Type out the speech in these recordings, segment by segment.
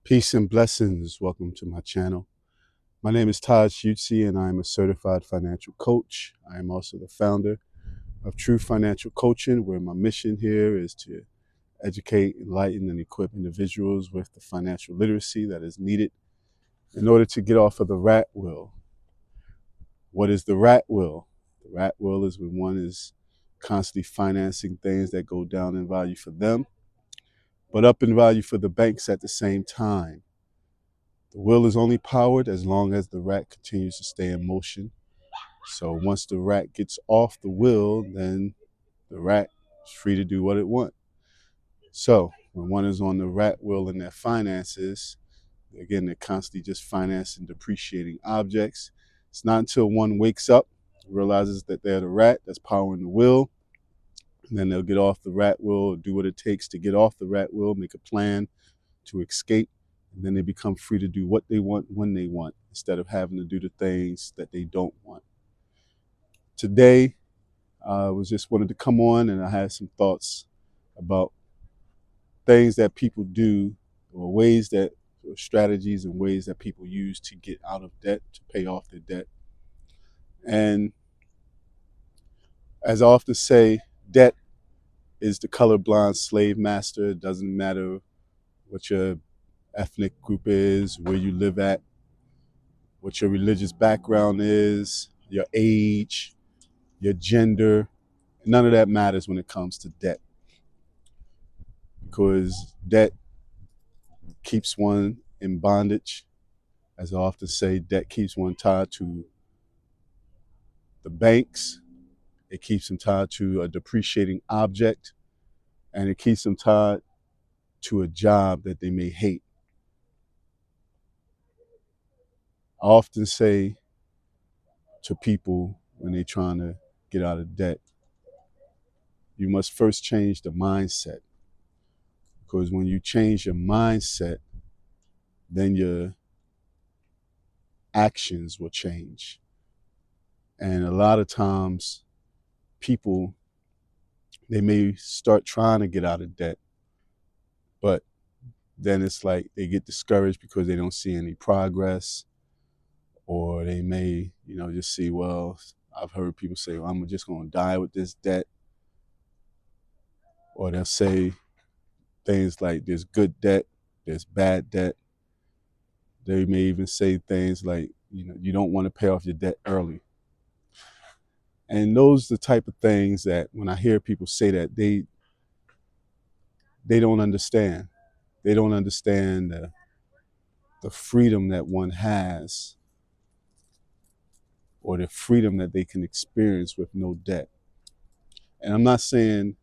Peace and blessings. Welcome to my channel. My name is Taj Yutsi and I am a certified financial coach. I am also the founder of True Financial Coaching, where my mission here is to educate, enlighten, and equip individuals with the financial literacy that is needed in order to get off of the rat wheel. What is the rat wheel? The rat wheel is when one is constantly financing things that go down in value for them, but up in value for the banks at the same time. The wheel is only powered as long as the rat continues to stay in motion. So once the rat gets off the wheel, then the rat is free to do what it wants. So when one is on the rat wheel in their finances, again, they're constantly just financing depreciating objects. It's not until one wakes up, realizes that they're the rat that's powering the wheel, and then they'll get off the rat wheel, do what it takes to get off the rat wheel, make a plan to escape, and then they become free to do what they want when they want instead of having to do the things that they don't want. Today, I was just wanted to come on and I had some thoughts about things that people do or ways that or strategies and ways that people use to get out of debt, to pay off their debt. And as I often say, debt is the colorblind slave master. It doesn't matter what your ethnic group is, where you live at, what your religious background is, your age, your gender. None of that matters when it comes to debt, because debt keeps one in bondage. As I often say, debt keeps one tied to the banks. It keeps them tied to a depreciating object, and it keeps them tied to a job that they may hate. I often say to people when they're trying to get out of debt, you must first change the mindset, because when you change your mindset, then your actions will change. And a lot of times people, they may start trying to get out of debt, but then it's like they get discouraged because they don't see any progress, or they may, just see, well, I've heard people say, well, I'm just going to die with this debt. Or they'll say things like there's good debt, there's bad debt. They may even say things like, you don't want to pay off your debt early. And those are the type of things that when I hear people say that, they don't understand. They don't understand the freedom that one has, or the freedom that they can experience with no debt. And I'm not saying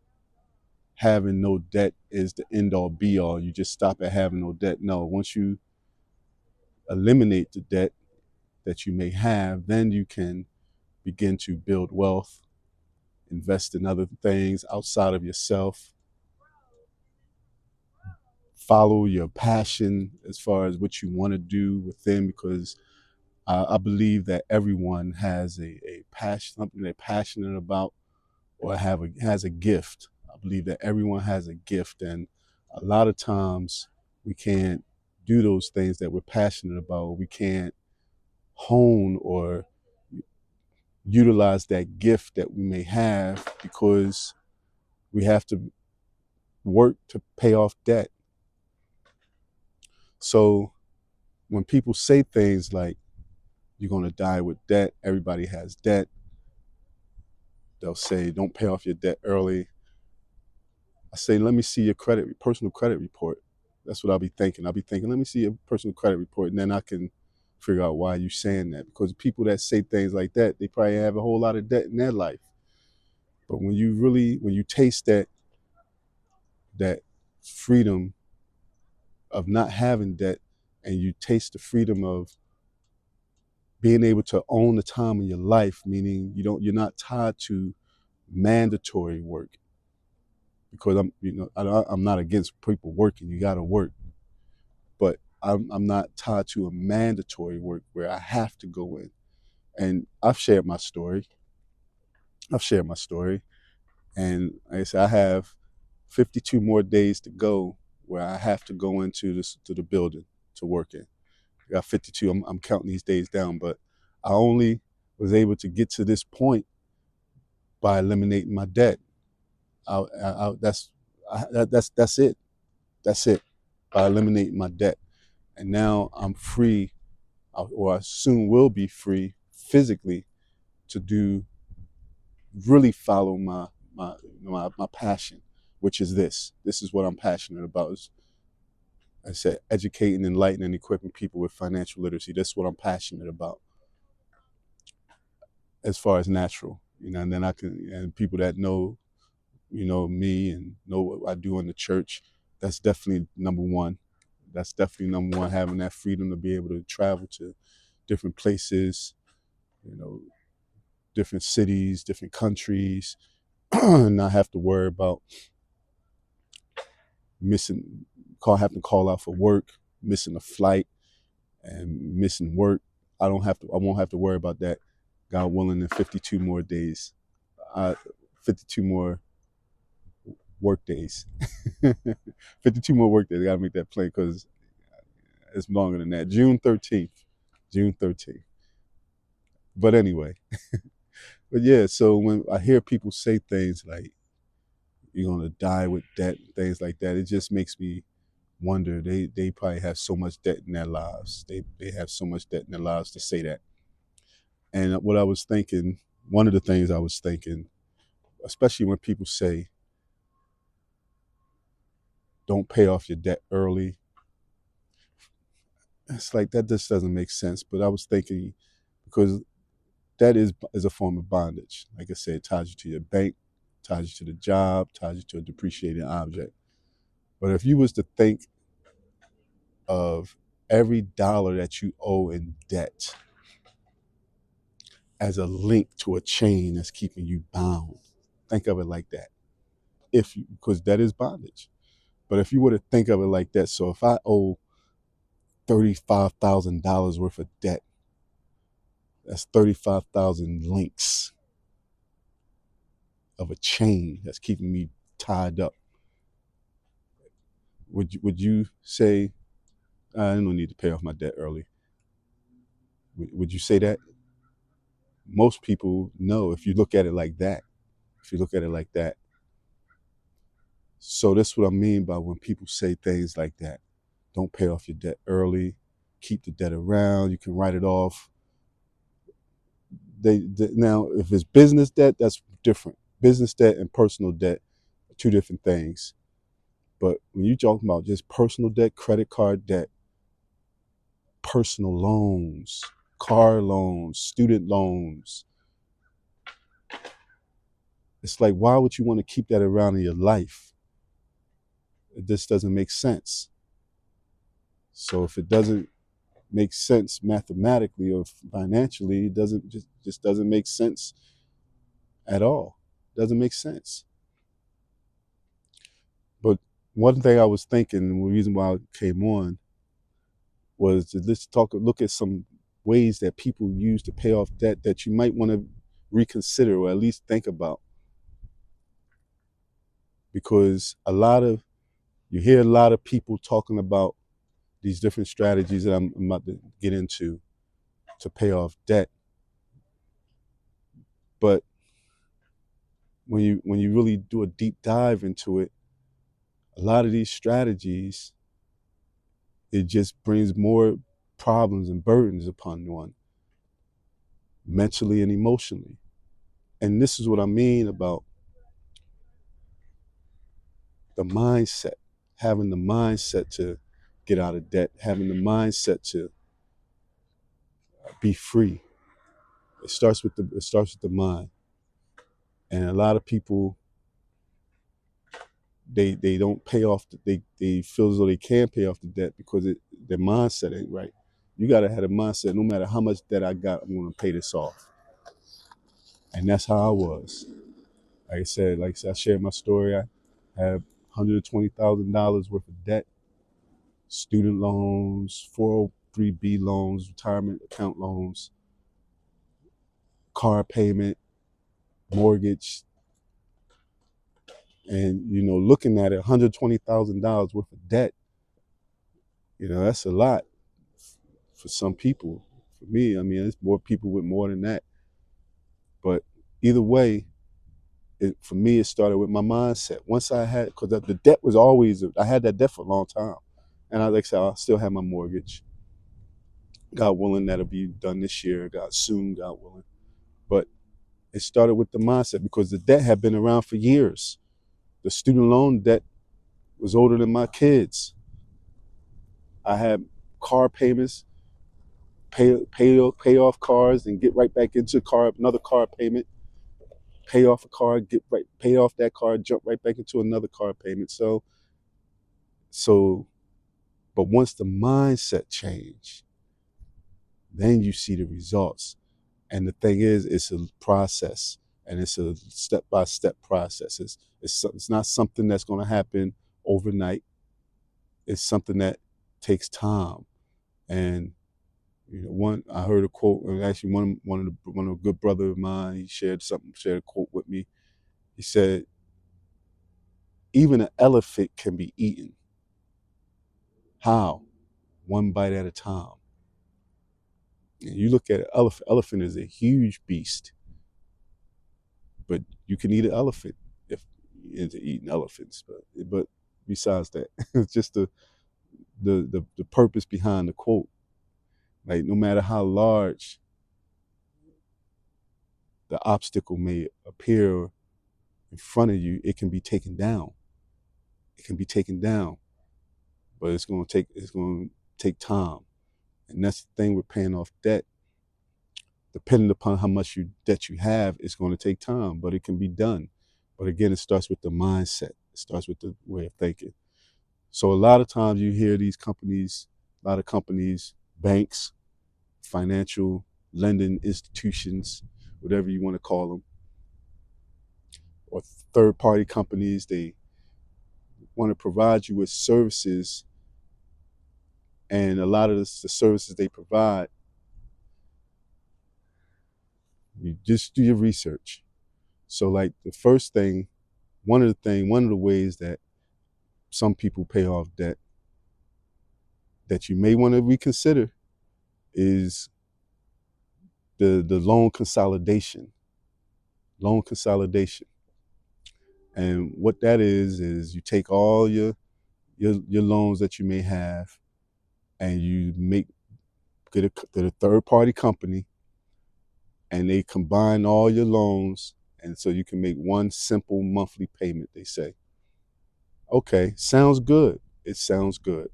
having no debt is the end all be all. You just stop at having no debt. No, once you eliminate the debt that you may have, then you can begin to build wealth, invest in other things outside of yourself, follow your passion as far as what you want to do within, because I believe that everyone has a passion, something they're passionate about, or has a gift. I believe that everyone has a gift, and a lot of times we can't do those things that we're passionate about. We can't hone or utilize that gift that we may have because we have to work to pay off debt. So when people say things like, you're going to die with debt, everybody has debt, they'll say, don't pay off your debt early. I say, let me see your personal credit report. That's what I'll be thinking. I'll be thinking, let me see your personal credit report, and then I can figure out why you're saying that. Because people that say things like that, they probably have a whole lot of debt in their life. But when you taste that freedom of not having debt, and you taste the freedom of being able to own the time of your life, meaning you're not tied to mandatory work. Because I'm not against people working. You got to work, but I'm not tied to a mandatory work where I have to go in. And I've shared my story. And like I said, I have 52 more days to go where I have to go into to the building. to work in. I got 52. I'm counting these days down, but I only was able to get to this point by eliminating my debt. That's it. That's it. By eliminating my debt, and now I'm free, or I soon will be free physically to do really follow my passion, which is this. This is what I'm passionate about. Is, I said, educating, enlightening, and equipping people with financial literacy. That's what I'm passionate about, as far as natural, and then I can, and people that know, me and know what I do in the church. That's definitely number one. That's definitely number one. Having that freedom to be able to travel to different places, you know, different cities, different countries, and not have to worry about missing having to call out for work, missing a flight, and missing work. I won't have to worry about that. God willing, in 52 more days, 52 more work days. 52 more work days. I gotta make that plain because it's longer than that. June 13th. June 13th. But anyway, but yeah, so when I hear people say things like, you're gonna die with debt, things like that, it just makes me wonder. They probably have so much debt in their lives. They have so much debt in their lives to say that. And what I was thinking, one of the things I was thinking, especially when people say, don't pay off your debt early, it's like that just doesn't make sense. But I was thinking, because that is a form of bondage. Like I said, it ties you to your bank, ties you to the job, ties you to a depreciating object. But if you was to think of every dollar that you owe in debt as a link to a chain that's keeping you bound, think of it like that. Because that is bondage. But if you were to think of it like that, so if I owe $35,000 worth of debt, that's 35,000 links of a chain that's keeping me tied up. Would you say, I don't need to pay off my debt early? Would you say that? Most people know, if you look at it like that. If you look at it like that. So that's what I mean by when people say things like that. Don't pay off your debt early. Keep the debt around. You can write it off. Now, if it's business debt, that's different. Business debt and personal debt are two different things. But when you're talking about just personal debt, credit card debt, personal loans, car loans, student loans, it's like, why would you want to keep that around in your life? It just doesn't make sense. So if it doesn't make sense mathematically or financially, it just doesn't make sense at all. It doesn't make sense. But one thing I was thinking, and the reason why I came on, was to look at some ways that people use to pay off debt that you might want to reconsider or at least think about. Because you hear a lot of people talking about these different strategies that I'm about to get into to pay off debt. But when you really do a deep dive into it, a lot of these strategies, it just brings more problems and burdens upon one, mentally and emotionally. And this is what I mean about the mindset, having the mindset to get out of debt, having the mindset to be free. It starts with the mind. And a lot of people, they don't pay off. They feel as though they can't pay off the debt because their mindset ain't right. You gotta have a mindset. No matter how much debt I got, I'm gonna pay this off. And that's how I was. Like I said, I shared my story. I have $120,000 worth of debt, student loans, 403B loans, retirement account loans, car payment, mortgage, and looking at it, $120,000 worth of debt. That's a lot. for some people. For me, I mean, there's more people with more than that. But either way, for me, it started with my mindset. Once I had, because the debt was always, I had that debt for a long time. And like I said, I still have my mortgage. God willing, that'll be done this year. God soon, God willing. But it started with the mindset because the debt had been around for years. The student loan debt was older than my kids. I had car payments, pay off cars and get right back into another car payment, pay off a car, pay off that car, jump right back into another car payment. So, but once the mindset changed, then you see the results. And the thing is, it's a process, and it's a step-by-step process. It's not something that's going to happen overnight. It's something that takes time. And I heard a quote, and actually one of a good brother of mine, he shared a quote with me. He said, "Even an elephant can be eaten. How? One bite at a time." And you look at an elephant. Elephant is a huge beast, but you can eat an elephant if you're into eating elephants. But besides that, it's just the purpose behind the quote. Like, no matter how large the obstacle may appear in front of you, it can be taken down. It can be taken down, but it's going to take time. And that's the thing with paying off debt. Depending upon how much debt you have, it's going to take time, but it can be done. But again, it starts with the mindset. It starts with the way of thinking. So a lot of times you hear a lot of companies, banks, financial lending institutions, whatever you want to call them, or third-party companies, they want to provide you with services, and a lot of the services they provide, you just do your research. So like the first thing, one of the ways that some people pay off debt that you may want to reconsider is the loan consolidation. Loan consolidation. And what that is you take all your loans that you may have, and you get a third party company, and they combine all your loans, and so you can make one simple monthly payment. They say, okay, sounds good. It sounds good.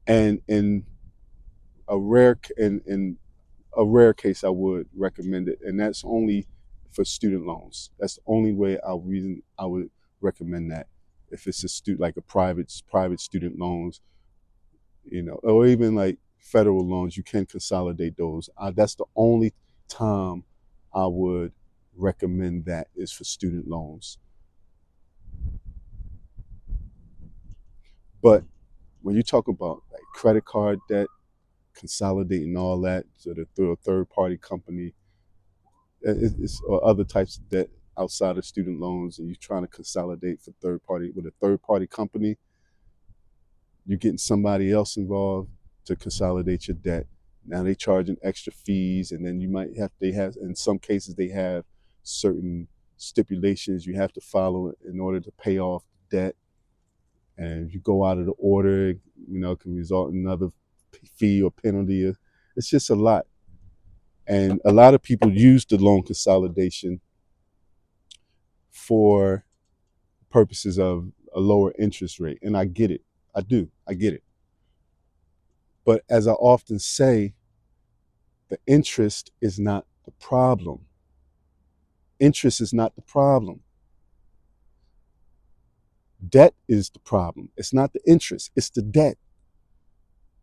And in a rare case, I would recommend it, and that's only for student loans. That's the only reason I would recommend that. If it's like a private student loans, or even like federal loans, you can consolidate those. That's the only time I would recommend that, is for student loans. But when you talk about like credit card debt, consolidating all that through a third party company, or other types of debt outside of student loans, and you're trying to consolidate with a third party company, you're getting somebody else involved to consolidate your debt. Now they charging extra fees, and then in some cases they have certain stipulations you have to follow in order to pay off the debt. And if you go out of the order, it can result in another fee or penalty. It's just a lot. And a lot of people use the loan consolidation for purposes of a lower interest rate. And I get it. I do. I get it. But as I often say, the interest is not the problem. Interest is not the problem. Debt is the problem. It's not the interest, it's the debt.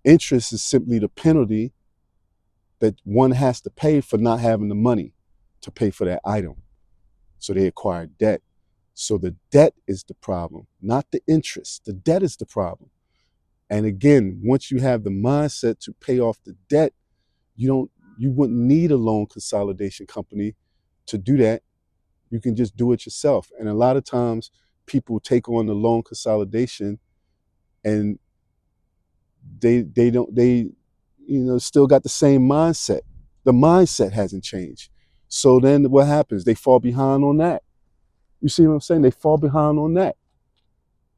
Interest is simply the penalty that one has to pay for not having the money to pay for that item. So they acquire debt. So the debt is the problem, not the interest. The debt is the problem. And again, once you have the mindset to pay off the debt, you wouldn't need a loan consolidation company to do that. You can just do it yourself. And a lot of times people take on the loan consolidation, and they still got the same mindset. The mindset hasn't changed. So then what happens? They fall behind on that. You see what I'm saying? They fall behind on that.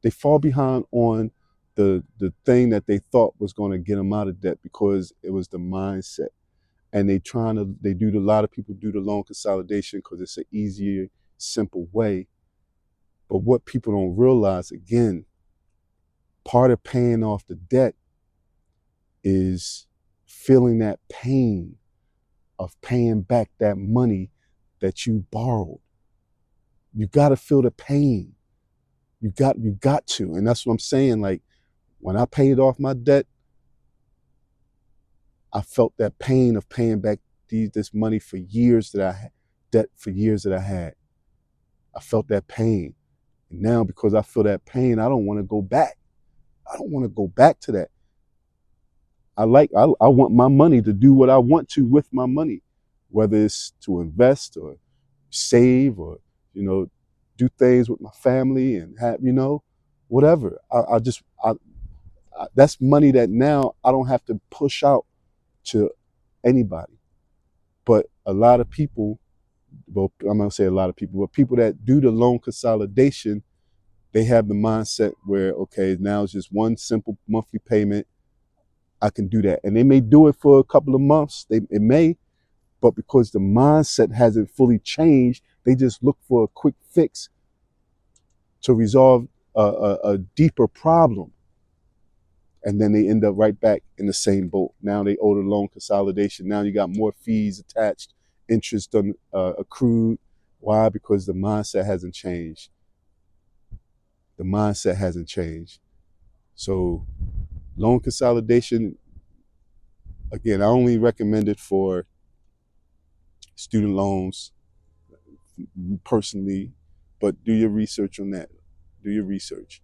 They fall behind on the thing that they thought was going to get them out of debt, because it was the mindset. And a lot of people do the loan consolidation because it's an easier, simple way. But what people don't realize, again, part of paying off the debt is feeling that pain of paying back that money that you borrowed. You got to feel the pain. You got to. And that's what I'm saying. Like, when I paid off my debt, I felt that pain of paying back this money for years that I had, debt for years that I had. I felt that pain. And now, because I feel that pain, I don't want to go back. I don't want to go back to that. I want my money to do what I want to with my money, whether it's to invest or save or, do things with my family and have, whatever. That's money that now I don't have to push out to anybody. But a lot of people, well, I'm going to say a lot of people, but people that do the loan consolidation, they have the mindset where, okay, now it's just one simple monthly payment. I can do that. And they may do it for a couple of months. It may, but because the mindset hasn't fully changed, they just look for a quick fix to resolve a deeper problem. And then they end up right back in the same boat. Now they owe the loan consolidation. Now you got more fees attached, interest accrued. Why? Because the mindset hasn't changed. The mindset hasn't changed. So loan consolidation, again, I only recommend it for student loans personally, but do your research on that. Do your research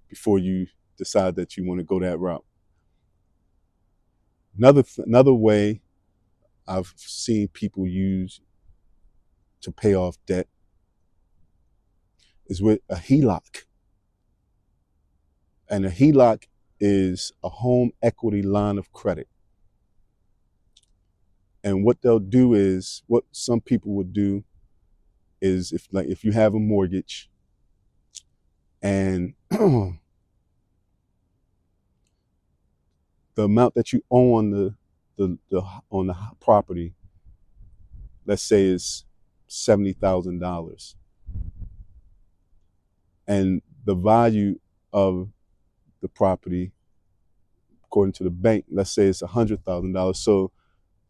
before you decide that you want to go that route. Another way I've seen people use to pay off debt is with a HELOC. And a HELOC is a home equity line of credit. And what they'll do is, what some people would do is, if you have a mortgage and the amount that you owe on the property, let's say is $70,000, and the value of the property, according to the bank, let's say it's $100,000. So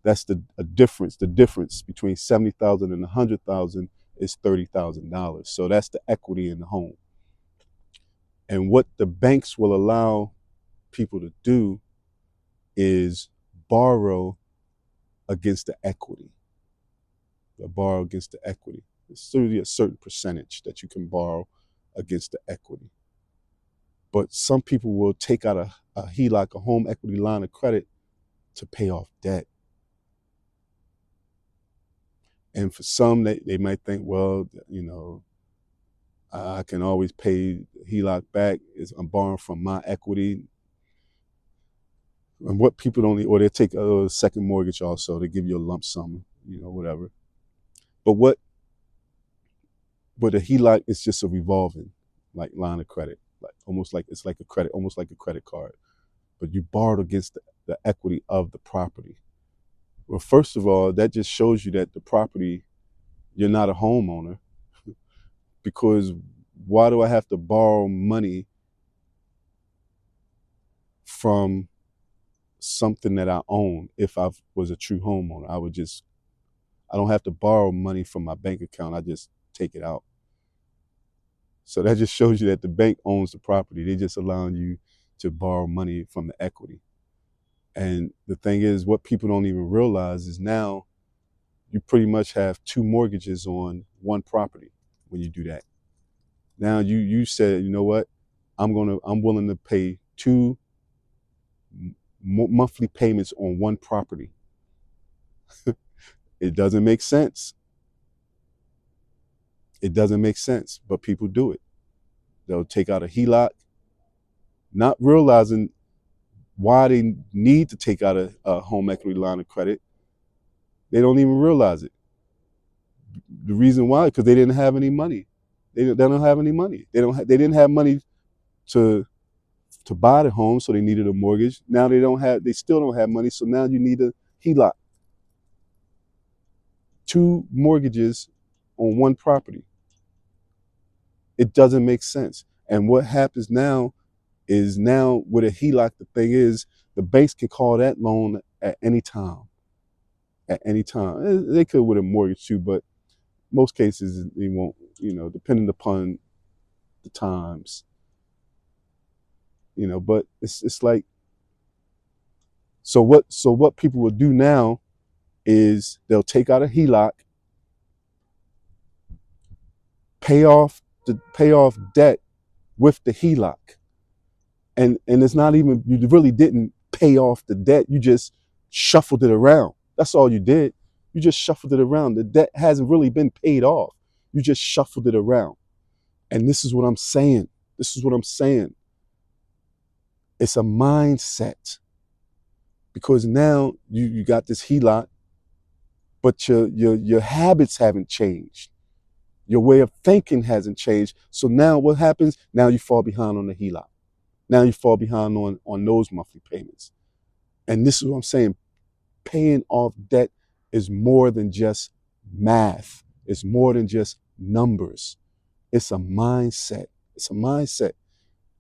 that's the difference. The difference between 70,000 and 100,000 is $30,000. So that's the equity in the home. And what the banks will allow people to do is borrow against the equity. They'll borrow against the equity. It's certainly a certain percentage that you can borrow against the equity. But some people will take out a HELOC, a home equity line of credit, to pay off debt. And for some, they might think, well, I can always pay HELOC back. I'm borrowing from my equity. And what people don't, or they take a second mortgage also. They give you a lump sum, whatever. But a HELOC is just a revolving line of credit, almost like a credit card. But you borrowed against the equity of the property. Well, first of all, that just shows you that the property, you're not a homeowner, because why do I have to borrow money from something that I own? If I was a true homeowner, I don't have to borrow money from my bank account. I just take it out. So that just shows you that the bank owns the property. They're just allowing you to borrow money from the equity. And the thing is, what people don't even realize is now you pretty much have two mortgages on one property when you do that. Now you said, you know what, I'm willing to pay two monthly payments on one property. It doesn't make sense. It doesn't make sense, but people do it. They'll take out a HELOC, not realizing why they need to take out a home equity line of credit, they don't even realize it. The reason why, because they didn't have any money. They don't have any money. They didn't have money to buy the home, so they needed a mortgage. Now they still don't have money, so now you need a HELOC. 2 mortgages on one property. It doesn't make sense. And what happens now is, now with a HELOC, the thing is, the banks can call that loan at any time. At any time. They could with a mortgage too, but most cases they won't, depending upon the times. But it's like, so what people will do now is they'll take out a HELOC, pay off debt with the HELOC. And it's not even, you really didn't pay off the debt, you just shuffled it around. That's all you did. You just shuffled it around. The debt hasn't really been paid off. You just shuffled it around. And this is what I'm saying. It's a mindset. Because now you got this HELOC, but your habits haven't changed. Your way of thinking hasn't changed. So now what happens? Now you fall behind on the HELOC. Now you fall behind on those monthly payments. And this is what I'm saying. Paying off debt is more than just math. It's more than just numbers. It's a mindset. It's a mindset.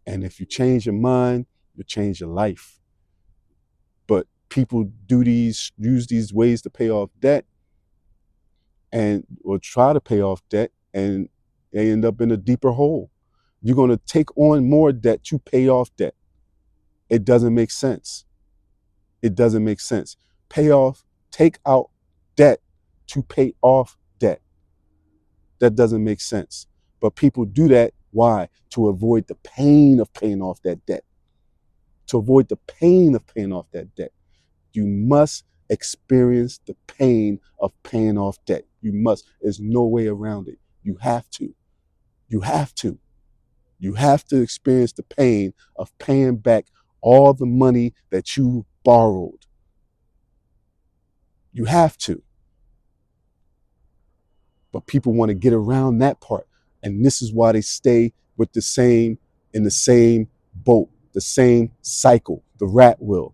And if you change your mind, you change your life. But people use these ways to pay off debt, and or try to pay off debt, and they end up in a deeper hole. You're going to take on more debt to pay off debt. It doesn't make sense. It doesn't make sense. Take out debt to pay off debt. That doesn't make sense. But people do that. Why? To avoid the pain of paying off that debt. To avoid the pain of paying off that debt. You must experience the pain of paying off debt. You must. There's no way around it. You have to. You have to. You have to experience the pain of paying back all the money that you borrowed. You have to. But people want to get around that part. And this is why they stay with in the same boat, the same cycle, the rat wheel.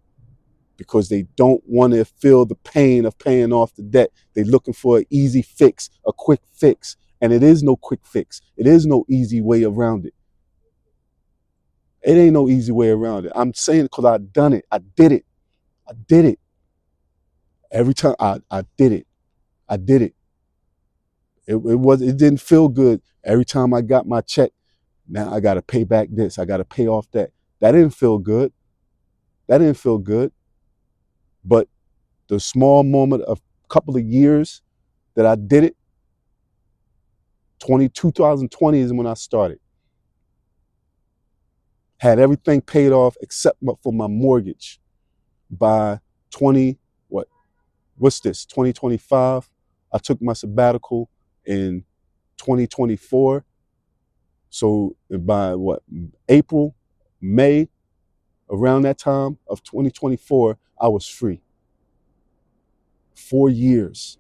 Because they don't want to feel the pain of paying off the debt. They're looking for an easy fix, a quick fix. And it is no quick fix. It is no easy way around it. It ain't no easy way around it. I'm saying it because I've done it. I did it. Every time I did it. I did it. It didn't feel good. Every time I got my check, now I got to pay back this. I got to pay off that. That didn't feel good. But the small moment of a couple of years that I did it, 2020 is when I started. Had everything paid off except for my mortgage by 2025. I took my sabbatical in 2024. So by April, May, around that time of 2024, I was free. 4 years.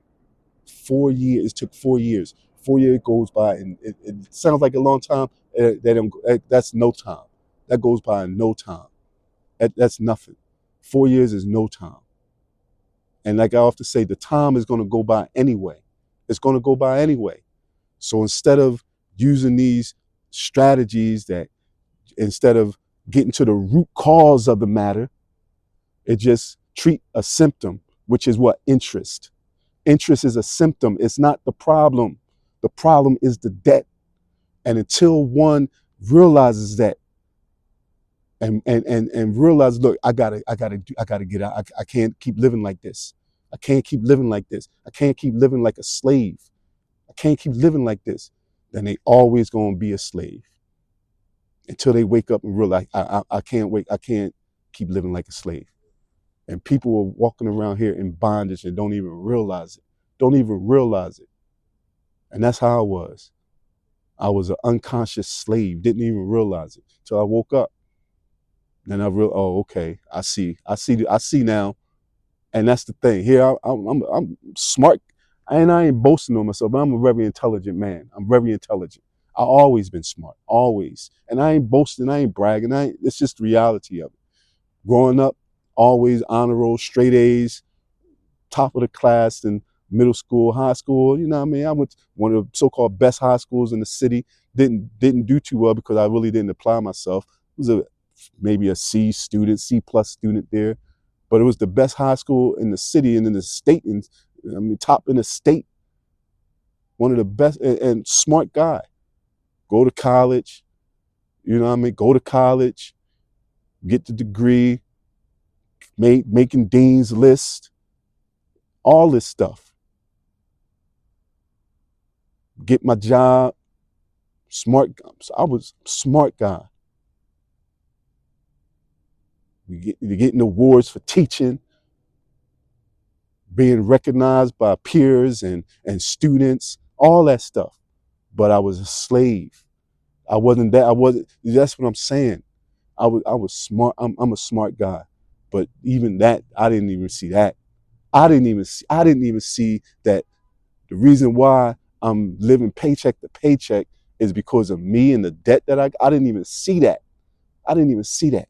4 years. It took 4 years. 4 years goes by, and it sounds like a long time. That's no time. That goes by in no time. That's nothing. 4 years is no time. And like I often say, the time is going to go by anyway. It's going to go by anyway. So instead of using these strategies that, instead of getting to the root cause of the matter, it just treat a symptom, which is what? Interest. Interest is a symptom. It's not the problem. The problem is the debt. And until one realizes that, and realize, look, I gotta get out. I can't keep living like this. I can't keep living like this. I can't keep living like a slave. I can't keep living like this. Then they always gonna be a slave until they wake up and realize, I can't wait. I can't keep living like a slave. And people are walking around here in bondage and don't even realize it. Don't even realize it. And that's how I was. I was an unconscious slave. Didn't even realize it till I woke up. Then I real, oh, okay, I see now. And that's the thing. Here, I'm smart, and I ain't boasting on myself, but I'm a very intelligent man. I'm very intelligent. I always been smart, always. And I ain't boasting, I ain't bragging. It's just the reality of it. Growing up, always honor roll, straight A's, top of the class in middle school, high school. You know what I mean? I went to one of the so-called best high schools in the city. Didn't do too well because I really didn't apply myself. It was maybe a C student, C plus student there, but it was the best high school in the city and in the state. And I mean, top in the state. One of the best and smart guy. Go to college. You know what I mean? Go to college, get the degree, making dean's list, all this stuff. Get my job. Smart. I was a smart guy. You're getting awards for teaching, being recognized by peers and students, all that stuff. But I was a slave. I wasn't that. I wasn't. That's what I'm saying. I was smart. I'm a smart guy, but even that, I didn't even see that. I didn't even see that the reason why I'm living paycheck to paycheck is because of me and the debt that I didn't even see that. I didn't even see that.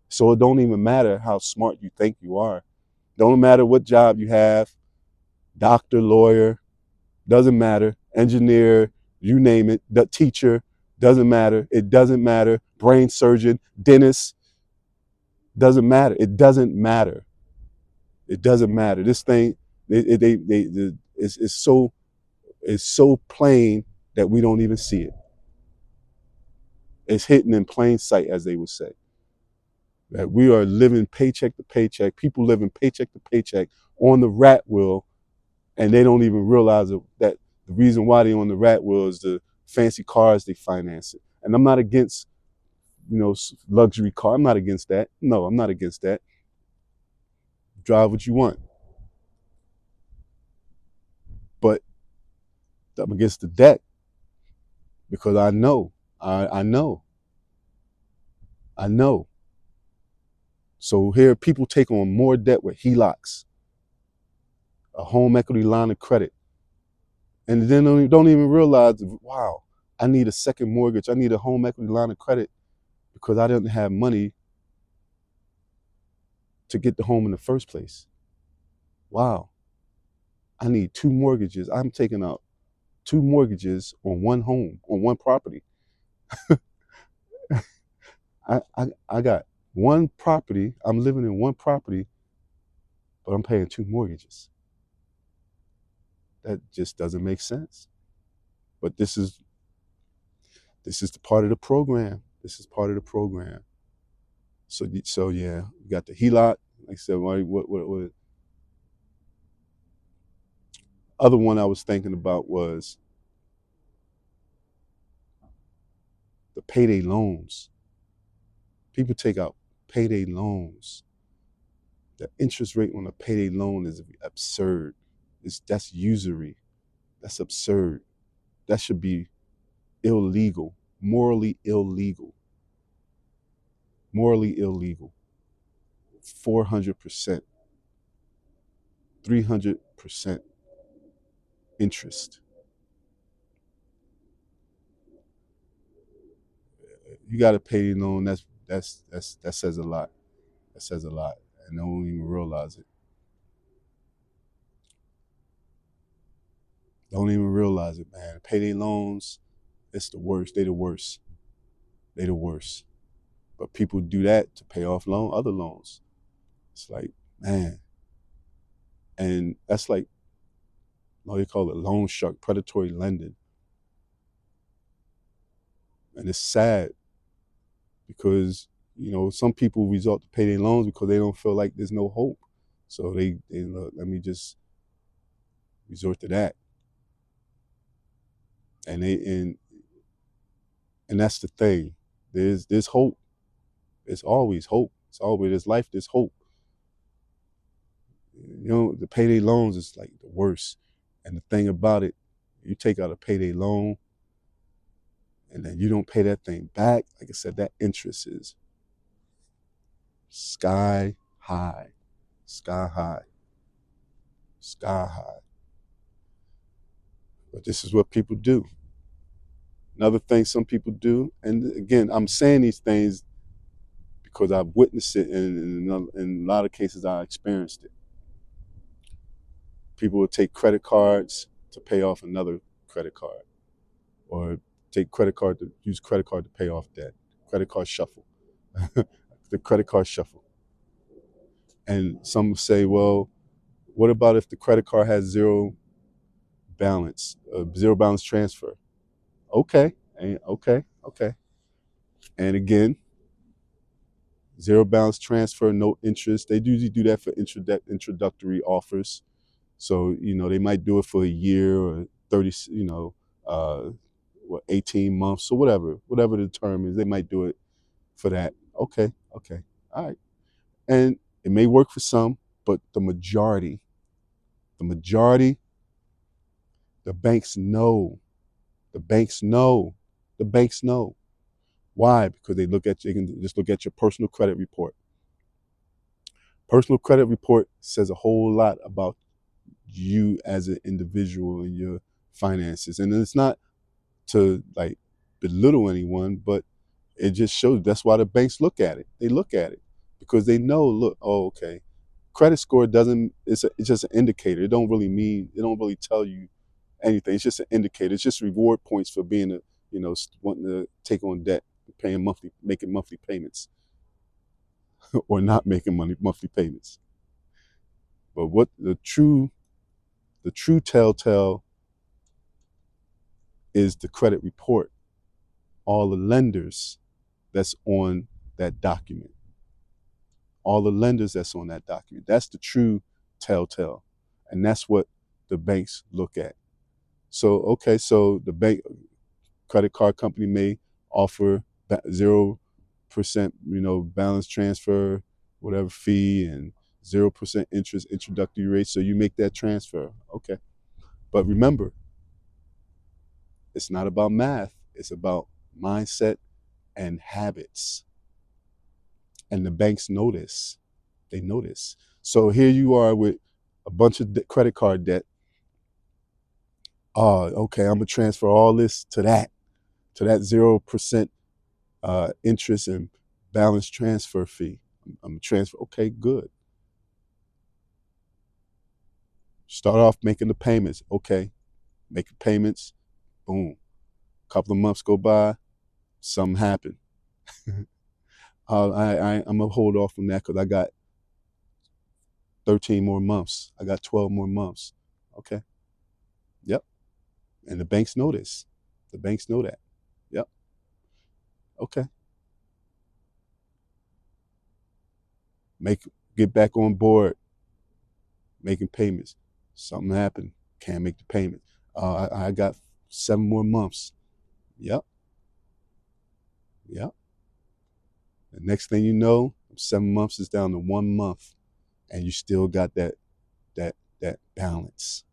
So it don't even matter how smart you think you are. Don't matter what job you have, doctor, lawyer, doesn't matter, engineer, you name it, the teacher, doesn't matter. It doesn't matter. Brain surgeon, dentist, doesn't matter. It doesn't matter. It doesn't matter. This thing, it's so plain that we don't even see it. It's hidden in plain sight, as they would say. That we are living paycheck to paycheck. People living paycheck to paycheck on the rat wheel, and they don't even realize that the reason why they're on the rat wheel is the fancy cars they finance it. And I'm not against, luxury car. I'm not against that. No, I'm not against that. Drive what you want. But I'm against the debt because I know. I know. I know. So here people take on more debt with HELOCs, a home equity line of credit. And then don't even realize, wow, I need a second mortgage. I need a home equity line of credit because I didn't have money to get the home in the first place. Wow, I need two mortgages. I'm taking out two mortgages on one home, on one property. I got one property. I'm living in one property, but I'm paying two mortgages. That just doesn't make sense. But this is the part of the program. This is part of the program. So yeah, you got the HELOC. Like I said, what other one I was thinking about was the payday loans. People take out payday loans. The interest rate on a payday loan is absurd. That's usury. That's absurd. That should be illegal, morally illegal, morally illegal. 400%, 300% interest. You got a payday loan. That says a lot. That says a lot, and they don't even realize it. Don't even realize it, man. Payday loans, it's the worst. They the worst. They the worst. But people do that to pay off other loans. It's like, man, and that's like, what they call it, loan shark, predatory lending. And it's sad because some people resort to payday loans because they don't feel like there's no hope. So they look, let me just resort to that. And that's the thing. There's hope. It's always hope. It's always there's life. There's hope. The payday loans is like the worst. And the thing about it, you take out a payday loan, and then you don't pay that thing back. Like I said, that interest is Sky high, sky high, sky high. But this is what people do. Another thing some people do, and again, I'm saying these things because I've witnessed it, and in a lot of cases I experienced it. People will take credit cards to pay off another credit card, or use credit card to pay off debt. Credit card shuffle, the credit card shuffle. And some say, well, what about if the credit card has zero balance transfer? Okay, okay. And again, zero balance transfer, no interest. They usually do that for introductory offers. So, they might do it for a year or 30, 18 months or whatever the term is. They might do it for that. Okay. All right. And it may work for some, but the majority, the banks know. The banks know. The banks know. Why? Because they can just look at your personal credit report. Personal credit report says a whole lot about you as an individual and your finances. And it's not to like belittle anyone, but it just shows. That's why the banks look at it. They look at it because they know, look, oh, okay. Credit score it's just an indicator. It don't really tell you anything. It's just an indicator. It's just reward points for wanting to take on debt, making monthly payments or not making monthly payments. But what the true telltale is the credit report. All the lenders that's on that document. All the lenders that's on that document. That's the true telltale. And that's what the banks look at. So the bank credit card company may offer 0%, balance transfer, whatever fee, and 0% interest introductory rate. So you make that transfer. Okay. But remember, it's not about math. It's about mindset and habits. And the banks know this. They know this. So here you are with a bunch of credit card debt. Oh, okay, I'm gonna transfer all this to that 0% interest and balance transfer fee. I'm gonna transfer. Okay, good. Start off making the payments. Okay, making payments. Boom. A couple of months go by, something happened. I'm gonna hold off on that because I got 13 more months. I got 12 more months. Okay. Yep. And the banks know this. The banks know that. Yep. Okay. Get back on board, making payments. Something happened. Can't make the payment. I got 7 more months. Yep. The next thing you know, 7 months is down to 1 month, and you still got that balance.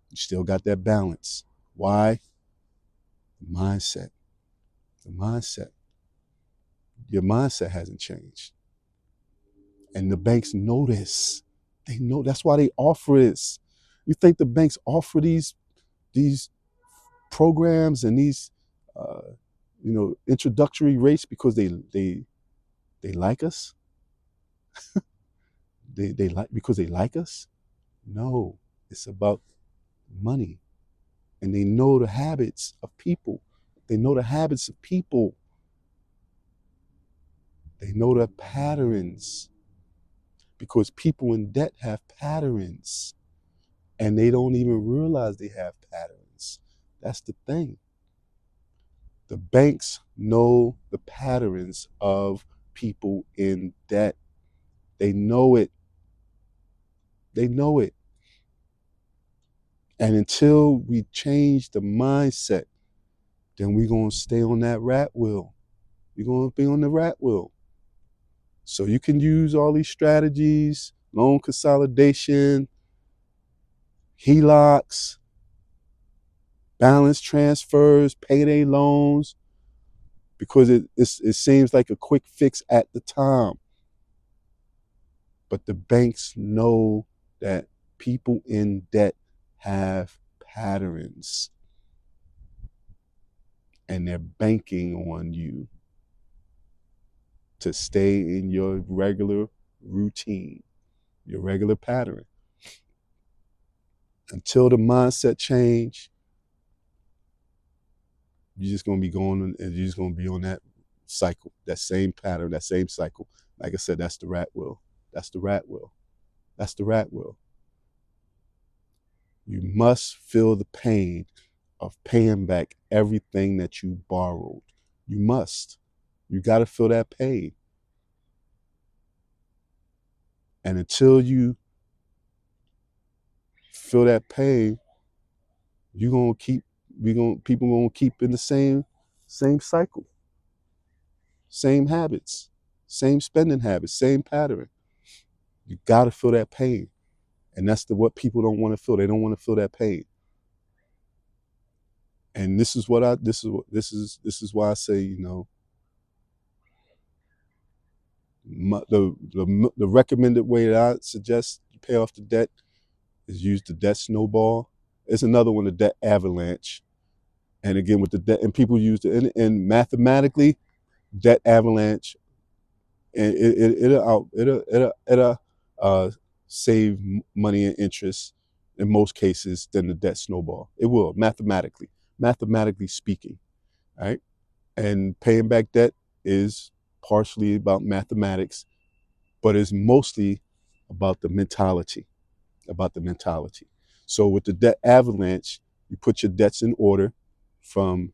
You still got that balance. Why? The mindset. Your mindset hasn't changed. And the banks know this. They know. That's why they offer this. You think the banks offer these programs and these introductory rates because they like us? Because they like us? No, it's about money. And they know the habits of people. They know the patterns. Because people in debt have patterns. And they don't even realize they have patterns. That's the thing. The banks know the patterns of people in debt. They know it. And until we change the mindset, then we're going to stay on that rat wheel. You're going to be on the rat wheel. So you can use all these strategies, loan consolidation, HELOCs, balance transfers, payday loans, because it seems like a quick fix at the time. But the banks know that people in debt have patterns, and they're banking on you to stay in your regular routine, your regular pattern. Until the mindset change, you're just gonna be going and you're just gonna be on that cycle, that same pattern, that same cycle. Like I said, that's the rat wheel. That's the rat wheel. That's the rat wheel. You must feel the pain of paying back everything that you borrowed. You must. You got to feel that pain. And until you feel that pain, you're gonna keep people gonna keep in the same cycle, same habits, same spending habits, same pattern. You got to feel that pain. And that's what people don't want to feel. They don't want to feel that pain. And this is why I say, the recommended way that I suggest you pay off the debt is use the debt snowball. It's another one, the debt avalanche. And again, with the debt, and people use and mathematically, debt avalanche, and it'll save money and interest in most cases than the debt snowball. It will, mathematically speaking, right? And paying back debt is partially about mathematics, but it's mostly about the mentality, So with the debt avalanche, you put your debts in order from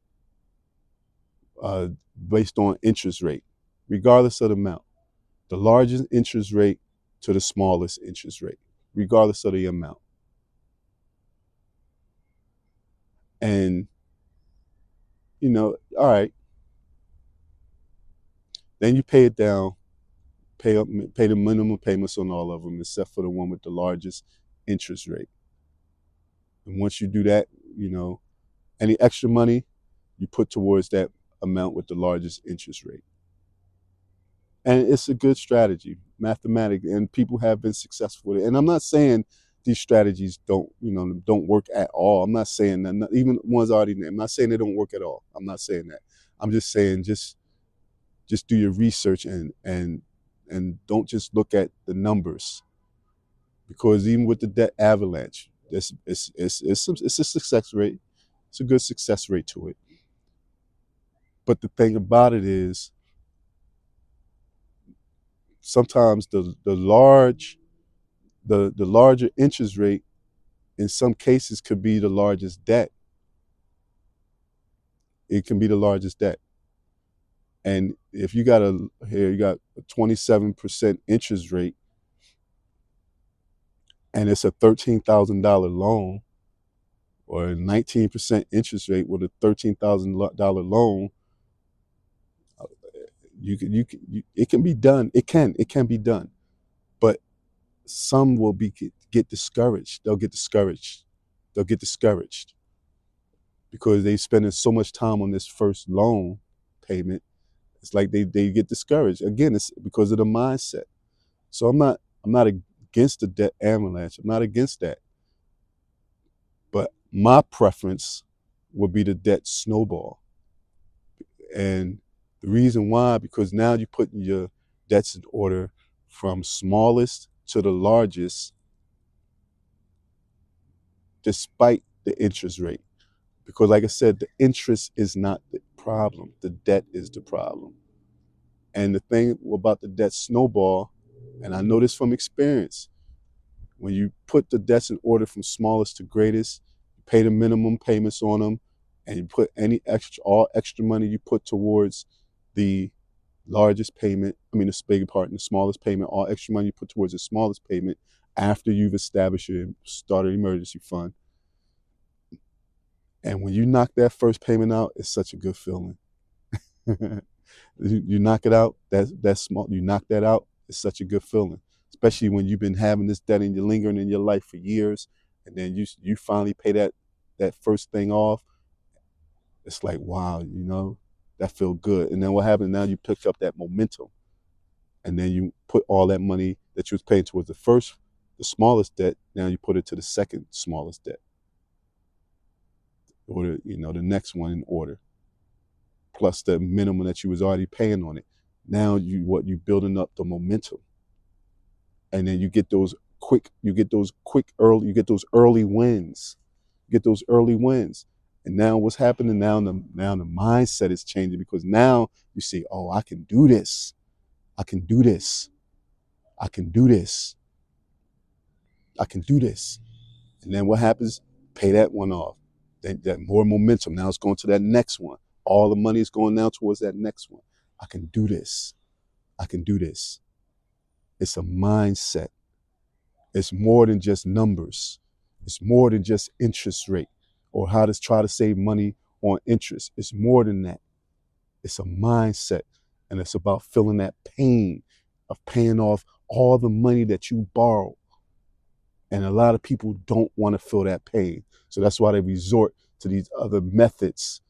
uh, based on interest rate, regardless of the amount. The largest interest rate to the smallest interest rate, regardless of the amount. And, all right, then you pay it down, pay the minimum payments on all of them, except for the one with the largest interest rate. And once you do that, any extra money you put towards that amount with the largest interest rate. And it's a good strategy, mathematically, and people have been successful with it. And I'm not saying these strategies don't work at all. I'm not saying that, not even ones already named. I'm not saying they don't work at all. I'm not saying that. I'm just saying just do your research and don't just look at the numbers, because even with the debt avalanche, it's a success rate. It's a good success rate to it. But the thing about it is, sometimes the larger interest rate in some cases could be the largest debt. It can be the largest debt. And if you got a 27% interest rate, and it's a $13,000 loan, or a 19% interest rate with a $13,000 loan, it can be done. It can be done. But some will get discouraged. They'll get discouraged. Because they spending so much time on this first loan payment. It's like they get discouraged. Again, it's because of the mindset. So I'm not against the debt avalanche. I'm not against that. But my preference would be the debt snowball. And the reason why, because now you're putting your debts in order from smallest to the largest, despite the interest rate. Because like I said, the interest is not the problem. The debt is the problem. And the thing about the debt snowball, and I know this from experience, when you put the debts in order from smallest to greatest, you pay the minimum payments on them, and you put all extra money you put towards the largest payment, the smallest payment, all extra money you put towards the smallest payment after you've established your starter emergency fund. And when you knock that first payment out, it's such a good feeling. You knock it out, that's small. You knock that out, it's such a good feeling. Especially when you've been having this debt and you're lingering in your life for years, and then you finally pay that first thing off. It's like, wow, that feel good. And then what happens now? You pick up that momentum, and then you put all that money that you was paying towards the smallest debt. Now you put it to the second smallest debt, or the next one in order, plus the minimum that you was already paying on it. Now you building up the momentum, and then you get those early wins. You get those early wins. And now what's happening now? The mindset is changing, because now you see, oh, I can do this. I can do this. I can do this. I can do this. And then what happens? Pay that one off. Then that more momentum. Now it's going to that next one. All the money is going now towards that next one. I can do this. I can do this. It's a mindset. It's more than just numbers. It's more than just interest rate or how to try to save money on interest. It's more than that. It's a mindset. And it's about feeling that pain of paying off all the money that you borrow. And a lot of people don't want to feel that pain. So that's why they resort to these other methods.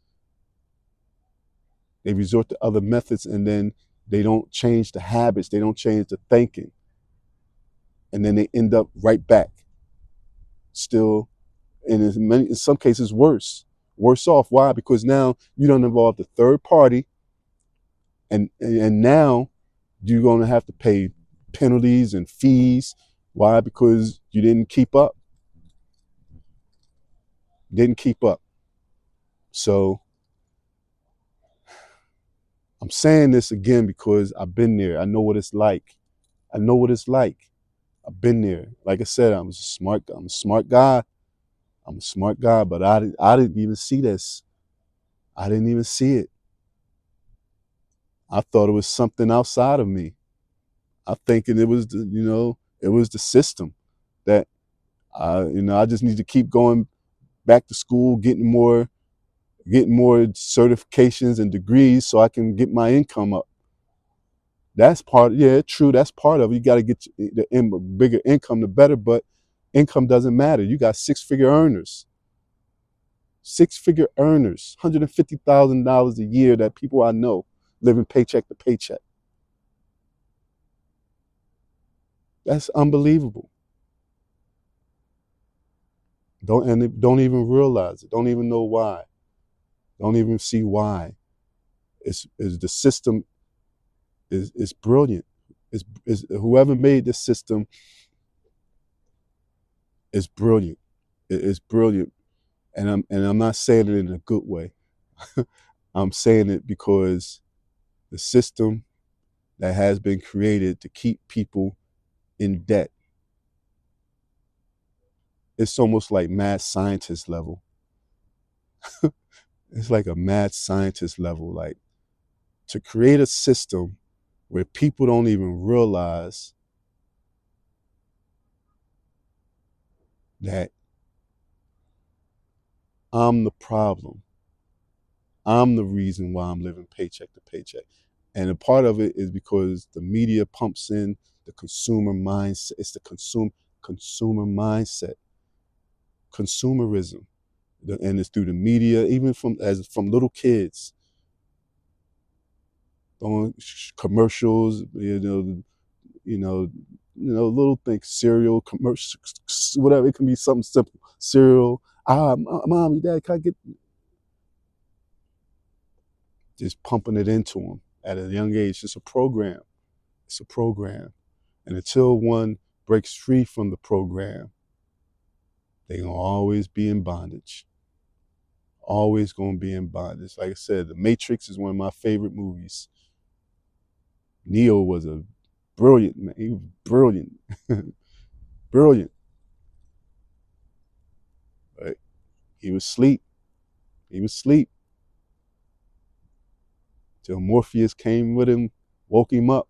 They resort to other methods, and then they don't change the habits. They don't change the thinking. And then they end up right back still, and in some cases worse off. Why? Because now you don't involve the third party, and now you're going to have to pay penalties and fees. Why? Because you didn't keep up. So I'm saying this again because I've been there. I know what it's like. I've been there. Like I said, I'm a smart guy. But I didn't even see this. I didn't even see it. I thought it was something outside of me. I'm thinking it was it was the system that I just need to keep going back to school, getting more certifications and degrees so I can get my income up. That's true. That's part of it. You got to get the bigger income, the better. But income doesn't matter. You got six-figure earners, $150,000 a year that people I know living paycheck to paycheck. That's unbelievable. Don't even realize it. Don't even know why. Don't even see why. It's the system is brilliant. Is whoever made this system is brilliant. It's brilliant, and I'm not saying it in a good way. I'm saying it because the system that has been created to keep people in debt. It's almost like mad scientist level. It's like a mad scientist level, like to create a system where people don't even realize that I'm the problem. I'm the reason why I'm living paycheck to paycheck. And a part of it is because the media pumps in the consumer mindset. It's the consumer mindset, consumerism. And it's through the media, even from little kids, on commercials, little things, cereal, commercials, whatever. It can be something simple. Cereal. Mom, Dad, can I get? Just pumping it into them at a young age. It's a program. It's a program. And until one breaks free from the program, they're going to always be in bondage. Always going to be in bondage. Like I said, The Matrix is one of my favorite movies. Neo was a brilliant man. He was brilliant. Brilliant. But he was asleep. He was asleep. Till Morpheus came with him, woke him up.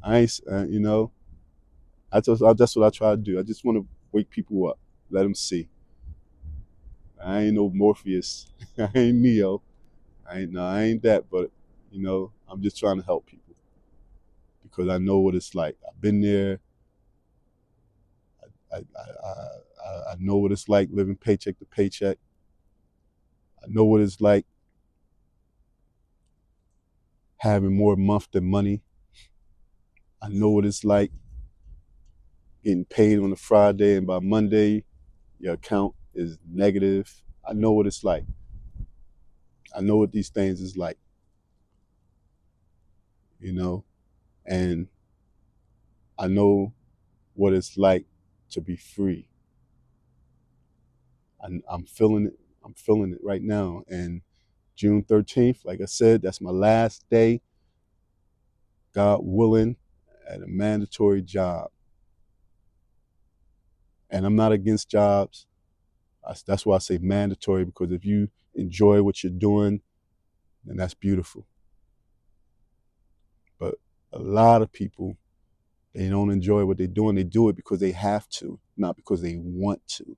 I ain't, that's what I try to do. I just want to wake people up, let them see. I ain't no Morpheus. I ain't Neo. I ain't that. But I'm just trying to help people because I know what it's like. I've been there. I know what it's like living paycheck to paycheck. I know what it's like having more month than money. I know what it's like getting paid on a Friday and by Monday your account is negative. I know what it's like. I know what these things is like, you know, and I know what it's like to be free. I'm feeling it. I'm feeling it right now. And June 13th, like I said, that's my last day, God willing, at a mandatory job. And I'm not against jobs. That's why I say mandatory, because if you enjoy what you're doing, then that's beautiful. But a lot of people, they don't enjoy what they're doing. They do it because they have to, not because they want to.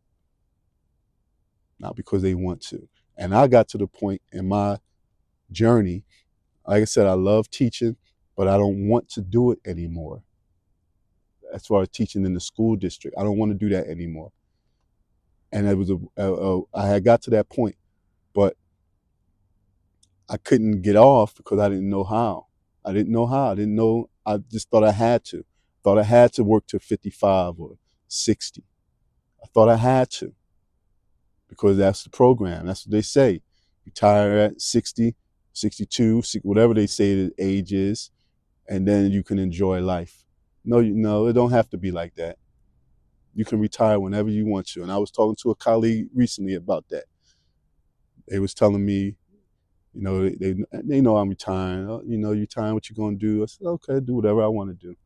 Not because they want to. And I got to the point in my journey, like I said, I love teaching, but I don't want to do it anymore. As far as teaching in the school district, I don't want to do that anymore. And it was I had got to that point, but I couldn't get off because I didn't know how. I didn't know how. I didn't know. I just thought I had to. Thought I had to work till 55 or 60. I thought I had to because that's the program. That's what they say. Retire at 60, 62, whatever they say the age is, and then you can enjoy life. No, it don't have to be like that. You can retire whenever you want to. And I was talking to a colleague recently about that. They was telling me, they know I'm retiring. Oh, you retiring, what you gonna do? I said, okay, do whatever I want to do.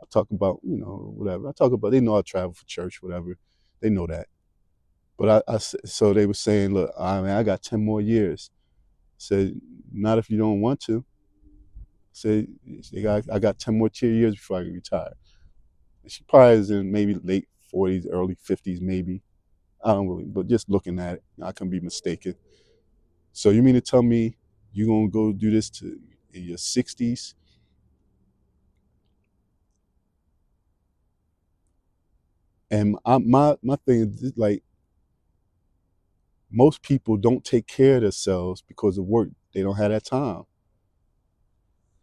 I talk about, whatever. They know I travel for church, whatever. They know that. But so they were saying, look, I got 10 more years. I said, not if you don't want to. I said, I got 10 more years before I can retire. And she probably is in maybe late 40s, early 50s, maybe. I don't really, but just looking at it, I can be mistaken. So you mean to tell me you're going to go do this in your 60s? And my thing is, like, most people don't take care of themselves because of work. They don't have that time.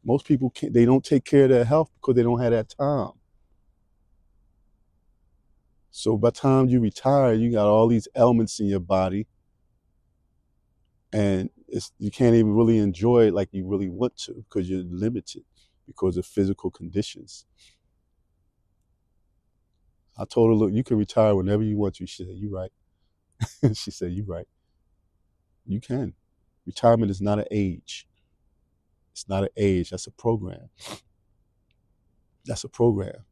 Most people can't, they don't take care of their health because they don't have that time. So by the time you retire, you got all these ailments in your body, and you can't even really enjoy it like you really want to because you're limited because of physical conditions. I told her, look, you can retire whenever you want to. She said, you right. She said, you right. You can. Retirement is not an age. It's not an age. That's a program. That's a program.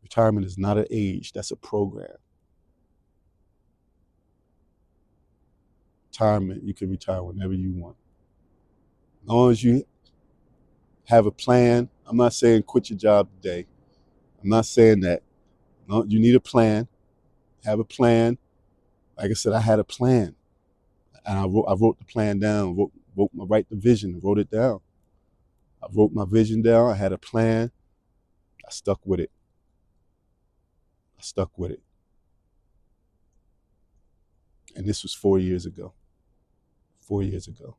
Retirement is not an age. That's a program. Retirement, you can retire whenever you want. As long as you have a plan. I'm not saying quit your job today. I'm not saying that. No, you need a plan. Have a plan. Like I said, I had a plan, and I wrote the plan down. Write the vision. Wrote it down. I wrote my vision down. I had a plan. I stuck with it. I stuck with it. And this was 4 years ago. 4 years ago.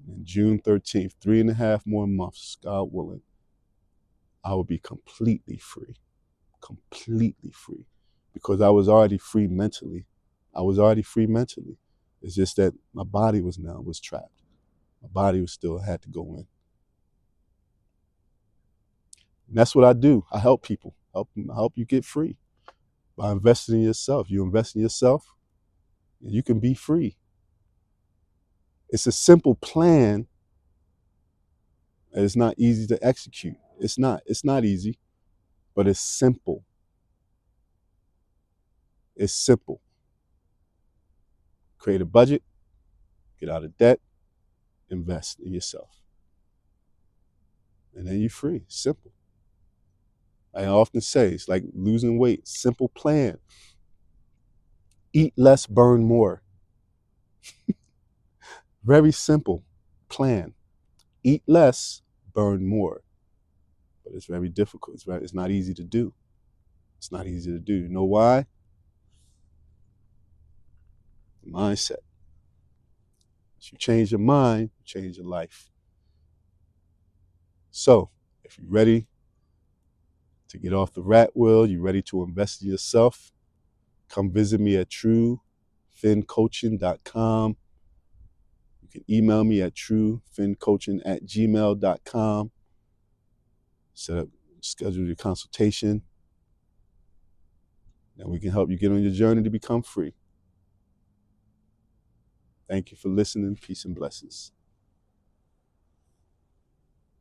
And June 13th, 3.5 more months, God willing, I will be completely free. Completely free. Because I was already free mentally. I was already free mentally. It's just that my body was trapped. My body was still had to go in. And that's what I do. I help people. Help you get free by investing in yourself. You invest in yourself, and you can be free. It's a simple plan, and it's not easy to execute. It's not. It's not easy, but it's simple. It's simple. Create a budget, get out of debt, invest in yourself, and then you're free. Simple. I often say it's like losing weight. Simple plan. Eat less, burn more. Very simple plan. Eat less, burn more. But it's very difficult. It's not easy to do. It's not easy to do. You know why? Mindset. Once you change your mind, you change your life. So, if you're ready to get off the rat wheel, you're ready to invest in yourself, come visit me at truefincoaching.com. You can email me at truefincoaching@gmail.com. Schedule your consultation, and we can help you get on your journey to become free. Thank you for listening. Peace and blessings.